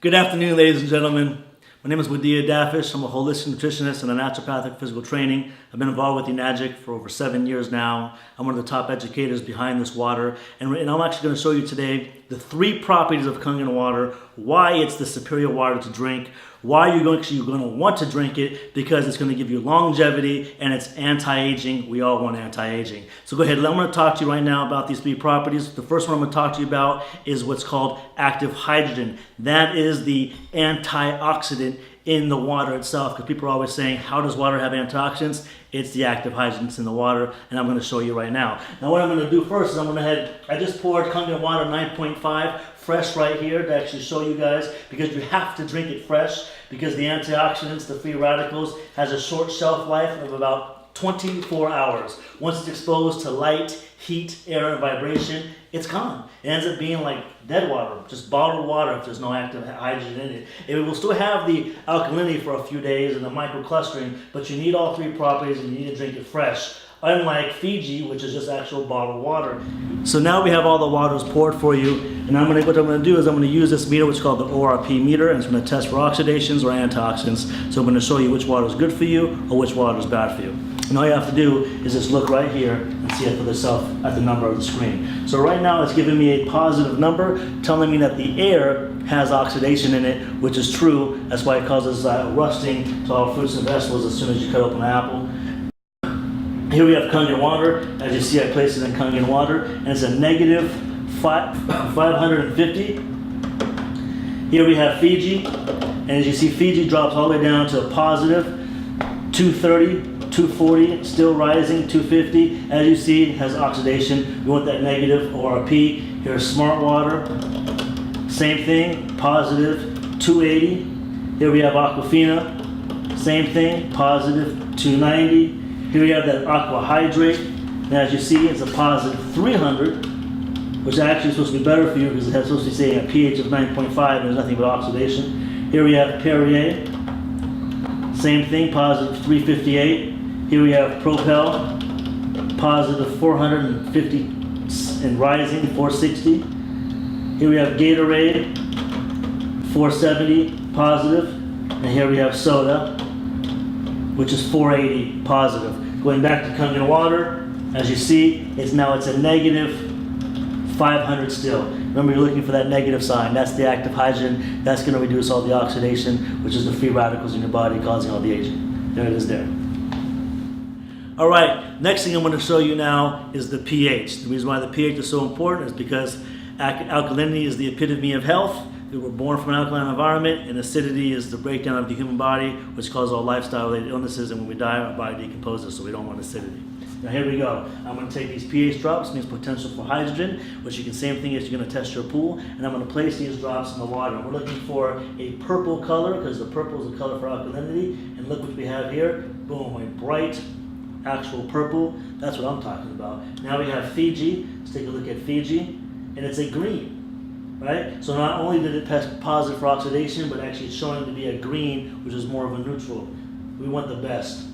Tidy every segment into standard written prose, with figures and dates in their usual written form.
Good afternoon, ladies and gentlemen. My name is Wadia Dafish. I'm a holistic nutritionist and a naturopathic physical training. I've been involved with Enagic for over 7 years now. I'm one of the top educators behind this water. And I'm actually going to show you today the 3 properties of Kangen water, why it's the superior water to drink, why you're going to want to drink it, because it's going to give you longevity and it's anti-aging. We all want anti-aging. So go ahead, I'm going to talk to you right now about these 3 properties. The first one I'm going to talk to you about is what's called active hydrogen. That is the antioxidant in the water itself, because people are always saying, how does water have antioxidants? It's the active hydrogens in the water, and I'm going to show you right now. Now what I'm going to do first is I just poured Kangen water 9.5 fresh right here to actually show you guys, because you have to drink it fresh, because the antioxidants, the free radicals, has a short shelf life of about 24 hours. Once it's exposed to light, heat, air, and vibration, it's gone. It ends up being like dead water, just bottled water if there's no active hydrogen in it. It will still have the alkalinity for a few days and the microclustering, but you need all 3 properties and you need to drink it fresh. Unlike Fiji, which is just actual bottled water. So now we have all the waters poured for you, and what I'm going to do is I'm going to use this meter, which is called the ORP meter, and it's going to test for oxidations or antioxidants. So I'm going to show you which water is good for you or which water is bad for you. And all you have to do is just look right here and see it for yourself at the number of the screen. So right now it's giving me a positive number, telling me that the air has oxidation in it, which is true. That's why it causes rusting to all fruits and vegetables as soon as you cut open an apple. Here we have Kangen water. As you see, I placed it in Kangen water, and it's a negative 550. Here we have Fiji, and as you see, Fiji drops all the way down to a positive 230, 240, still rising, 250. As you see, it has oxidation. We want that negative ORP. Here's Smart water. Same thing, positive 280. Here we have Aquafina. Same thing, positive 290. Here we have that aqua hydrate, and as you see, it's a positive 300, which actually is supposed to be better for you because it's supposed to be saying a pH of 9.5 and there's nothing but oxidation. Here we have Perrier, same thing, positive 358. Here we have Propel, positive 450 and rising, 460. Here we have Gatorade, 470 positive, and here we have Soda, which is 480 positive. Going back to Kangen water, as you see, it's a negative 500 still. Remember, you're looking for that negative sign. That's the active hydrogen. That's going to reduce all the oxidation, which is the free radicals in your body causing all the aging. There it is there. All right, next thing I'm going to show you now is the pH. The reason why the pH is so important is because alkalinity is the epitome of health. We were born from an alkaline environment, and acidity is the breakdown of the human body, which causes all lifestyle-related illnesses, and when we die, our body decomposes, so we don't want acidity. Now here we go. I'm going to take these pH drops, means potential for hydrogen, which you can, same thing as you're going to test your pool, and I'm going to place these drops in the water. We're looking for a purple color, because the purple is the color for alkalinity, and look what we have here. Boom, a bright, actual purple. That's what I'm talking about. Now we have Fiji. Let's take a look at Fiji, and it's a green. Right? So not only did it test positive for oxidation, but actually it's showing to be a green, which is more of a neutral. We want the best.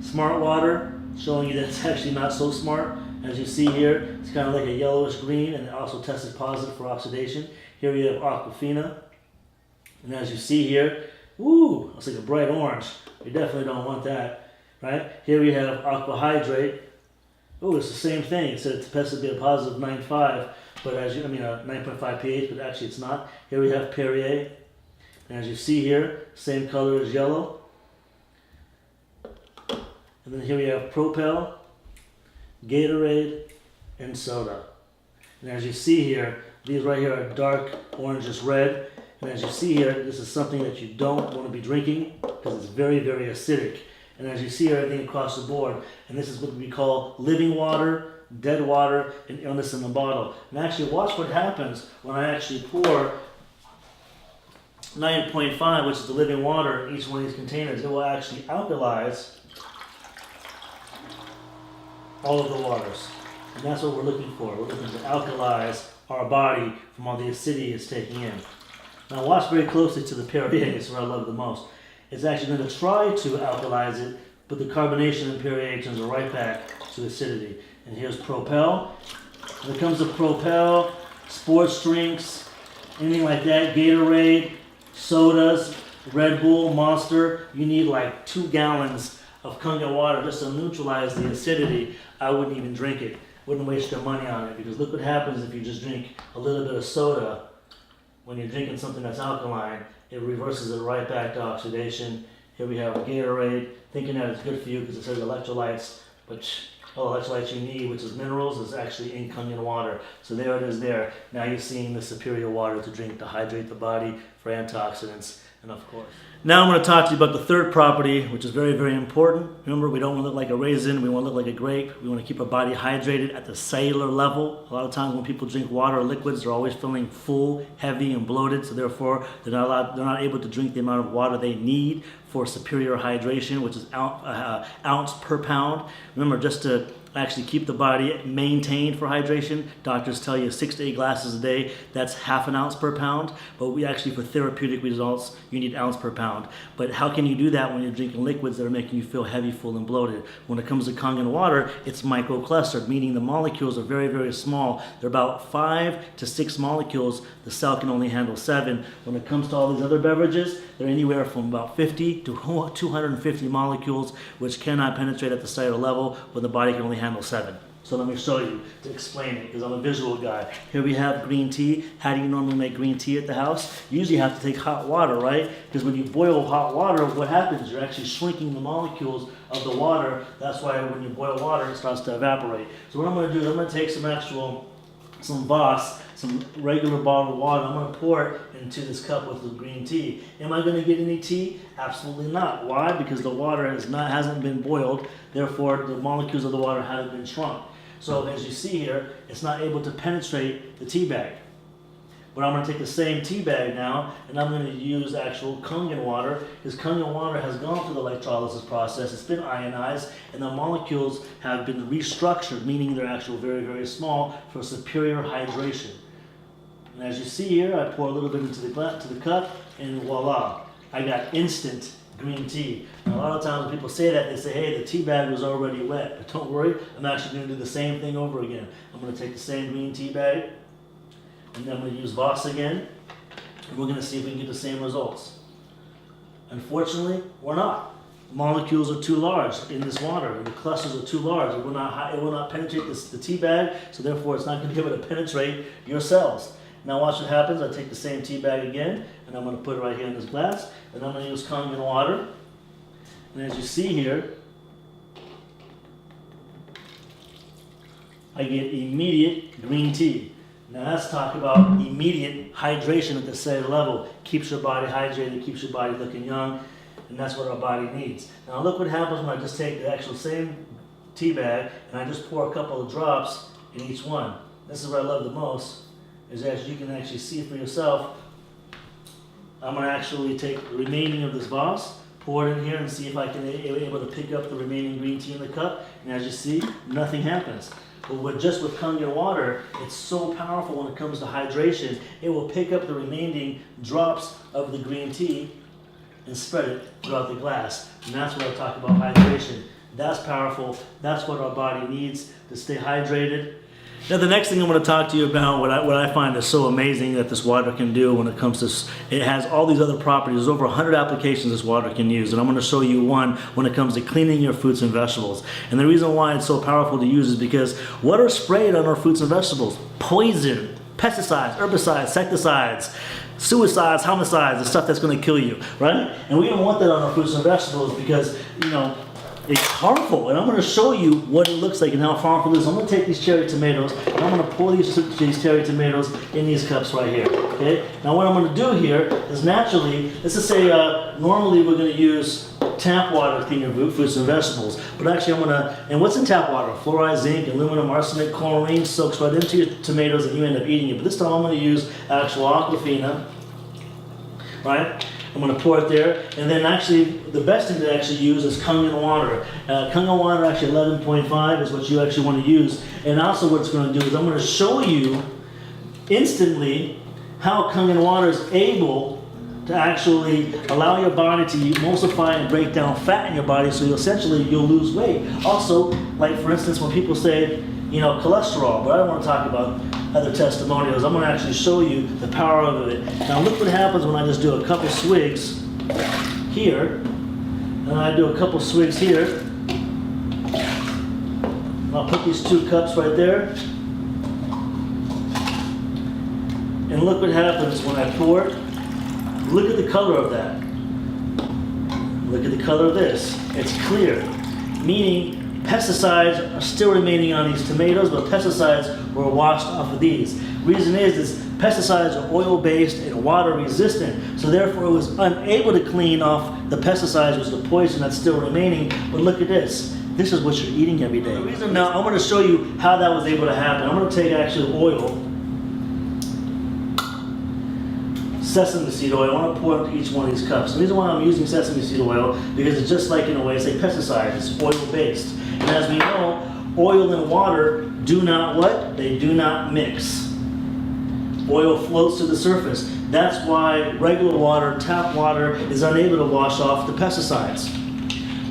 Smart water, showing you that it's actually not so smart. As you see here, it's kind of like a yellowish green, and it also tested positive for oxidation. Here we have Aquafina. And as you see here, ooh, it's like a bright orange. We definitely don't want that. Right? Here we have Aqua Hydrate. Oh, it's the same thing. It said it's supposed to be a positive 9.5, but a 9.5 pH, but actually it's not. Here we have Perrier, and as you see here, same color as yellow. And then here we have Propel, Gatorade, and Soda. And as you see here, these right here are dark orangish red. And as you see here, this is something that you don't want to be drinking because it's very, very acidic. And as you see everything across the board, and this is what we call living water, dead water, and illness in the bottle. And actually watch what happens when I actually pour 9.5, which is the living water, in each one of these containers. It will actually alkalize all of the waters. And that's what we're looking for. We're looking to alkalize our body from all the acidity it's taking in. Now watch very closely to the Perrier, it's what I love the most. It's actually going to try to alkalize it, but the carbonation in Perrier turns it right back to acidity. And here's Propel. When it comes to Propel, sports drinks, anything like that, Gatorade, sodas, Red Bull, Monster, you need like 2 gallons of Kangen water just to neutralize the acidity. I wouldn't even drink it. Wouldn't waste your money on it, because look what happens if you just drink a little bit of soda. When you're drinking something that's alkaline, it reverses it right back to oxidation. Here we have Gatorade, thinking that it's good for you because it says electrolytes, but all the electrolytes you need, which is minerals, is actually in Kangen water. So there it is there. Now you're seeing the superior water to drink to hydrate the body for antioxidants, and of course. Now I'm going to talk to you about the third property, which is very, very important. Remember, we don't want to look like a raisin, we want to look like a grape. We want to keep our body hydrated at the cellular level. A lot of times when people drink water or liquids, they're always feeling full, heavy, and bloated, so therefore they're not able to drink the amount of water they need for superior hydration, which is ounce per pound. Remember, just to actually keep the body maintained for hydration, doctors tell you 6 to 8 glasses a day. That's half an ounce per pound, but we actually, for therapeutic results, you need ounce per pound. But how can you do that when you're drinking liquids that are making you feel heavy, full, and bloated? When it comes to Kangen water, it's microclustered, meaning the molecules are very, very small. They're about 5 to 6 molecules. The cell can only handle 7. When it comes to all these other beverages, they're anywhere from about 50 to 250 molecules, which cannot penetrate at the cellular level, when the body can only handle 7. So let me show you to explain it, because I'm a visual guy. Here we have green tea. How do you normally make green tea at the house? You usually have to take hot water, right? Because when you boil hot water, what happens? You're actually shrinking the molecules of the water. That's why when you boil water, it starts to evaporate. So what I'm going to do is I'm going to take some Voss, some regular bottled water. I'm going to pour it into this cup with the green tea. Am I going to get any tea? Absolutely not. Why? Because the water hasn't been boiled. Therefore, the molecules of the water haven't been shrunk. So as you see here, it's not able to penetrate the tea bag. But I'm going to take the same tea bag now, and I'm going to use actual Kangen water, because Kangen water has gone through the electrolysis process. It's been ionized, and the molecules have been restructured, meaning they're actually very, very small, for superior hydration. And as you see here, I pour a little bit into the cup, and voila, I got instant green tea. Now, a lot of times when people say that, they say, hey, the tea bag was already wet. But don't worry, I'm actually going to do the same thing over again. I'm going to take the same green tea bag, and then I'm going to use Voss again, and we're going to see if we can get the same results. Unfortunately, we're not. The molecules are too large in this water, and the clusters are too large. It will not penetrate the tea bag, so therefore it's not going to be able to penetrate your cells. Now watch what happens. I take the same tea bag again, and I'm going to put it right here in this glass, and I'm going to use Kangen water. And as you see here, I get immediate green tea. Now let's talk about immediate hydration at the cellular level. Keeps your body hydrated, keeps your body looking young, and that's what our body needs. Now look what happens when I just take the actual same tea bag and I just pour a couple of drops in each one. This is what I love the most, is that you can actually see for yourself. I'm going to actually take the remaining of this Voss, pour it in here, and see if I can be able to pick up the remaining green tea in the cup. And as you see, nothing happens. But with Kangen water, it's so powerful when it comes to hydration. It will pick up the remaining drops of the green tea and spread it throughout the glass. And that's what I talk about hydration. That's powerful. That's what our body needs to stay hydrated. Now the next thing I'm going to talk to you about, what I find is so amazing that this water can do when it comes to, it has all these other properties. There's over 100 applications this water can use, and I'm going to show you one when it comes to cleaning your fruits and vegetables. And the reason why it's so powerful to use is because what are sprayed on our fruits and vegetables? Poison, pesticides, herbicides, insecticides, suicides, homicides, the stuff that's going to kill you, right? And we don't want that on our fruits and vegetables because, it's harmful, and I'm going to show you what it looks like and how harmful it is. I'm going to take these cherry tomatoes, and I'm going to pour these cherry tomatoes in these cups right here, okay? Now what I'm going to do here is naturally, let's just say normally we're going to use tap water to clean your fruits and vegetables, but actually and what's in tap water? Fluoride, zinc, aluminum, arsenic, chlorine soaks right into your tomatoes and you end up eating it. But this time I'm going to use actual Aquafina, right? I'm going to pour it there, and then actually the best thing to actually use is Kangen water. Kangen water, actually 11.5 is what you actually want to use. And also what it's going to do is I'm going to show you instantly how Kangen water is able to actually allow your body to emulsify and break down fat in your body, so you'll lose weight. Also, like for instance, when people say, cholesterol, but I don't want to talk about other testimonials. I'm going to actually show you the power of it. Now look what happens when I just do a couple swigs here, and I do a couple swigs here. I'll put these 2 cups right there, and look what happens when I pour it. Look at the color of that. Look at the color of this. It's clear, meaning pesticides are still remaining on these tomatoes, but pesticides were washed off of these. Reason is pesticides are oil-based and water-resistant, so therefore it was unable to clean off the pesticides, which is the poison that's still remaining. But look at this. This is what you're eating every day. Now I'm going to show you how that was able to happen. I'm going to take actually oil, sesame seed oil. I want to pour into each one of these cups. The reason why I'm using sesame seed oil, because it's just like, in a way, it's a pesticide. It's oil-based. And as we know, oil and water do not what? They do not mix. Oil floats to the surface. That's why regular water, tap water, is unable to wash off the pesticides.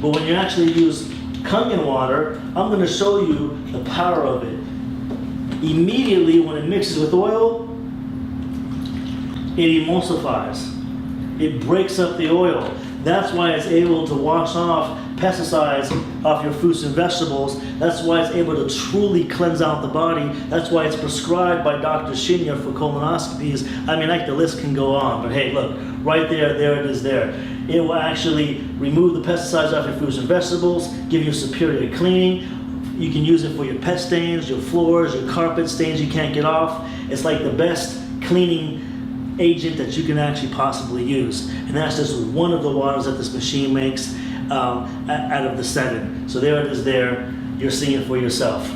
But when you actually use Kangen water, I'm going to show you the power of it. Immediately when it mixes with oil, it emulsifies. It breaks up the oil. That's why it's able to wash off pesticides off your fruits and vegetables. That's why it's able to truly cleanse out the body. That's why it's prescribed by Dr. Shinya for colonoscopies. I mean, like, the list can go on, but hey, look, right there, there it is there. It will actually remove the pesticides off your fruits and vegetables, give you superior cleaning. You can use it for your pet stains, your floors, your carpet stains you can't get off. It's like the best cleaning agent that you can actually possibly use. And that's just one of the waters that this machine makes out of the 7. So there it is there. You're seeing it for yourself.